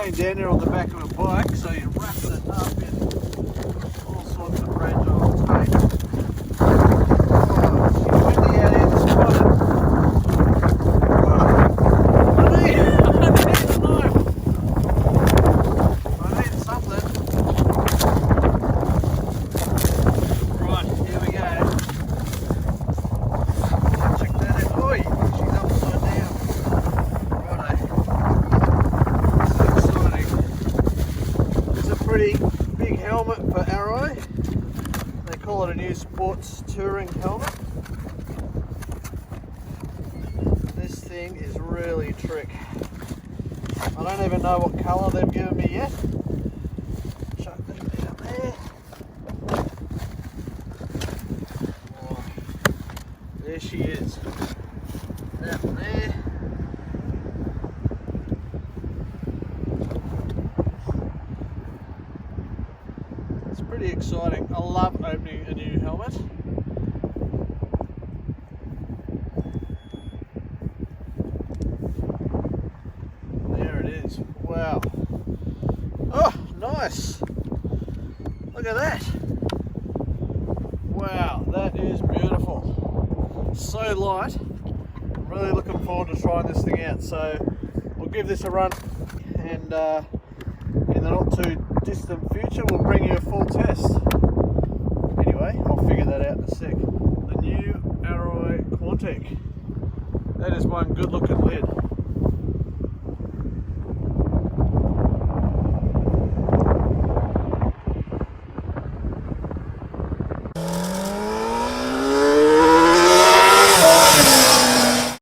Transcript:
laying down there on the back of a bike, so you wrap it up in all sorts of fragile tape. Oh, she's windy out here this morning. I need a knife. I need something. Right, here we go. Check that out. Oi, she's upside down. It's a pretty big helmet for Arai. They call it a new sports touring helmet. This thing is really trick. I don't even know what colour they've given me yet. Chuck that down there. Oh, there she is. That there. It's pretty exciting. I love opening a new helmet. There it is. Wow. Oh, nice. Look at that. Wow, that is beautiful. So light. I'm really looking forward to trying this thing out. So we'll give this a run, and in the not too distant future we'll bring you a full test. Anyway, I'll figure that out in a sec. The new Arai Quantic. That is one good looking lid.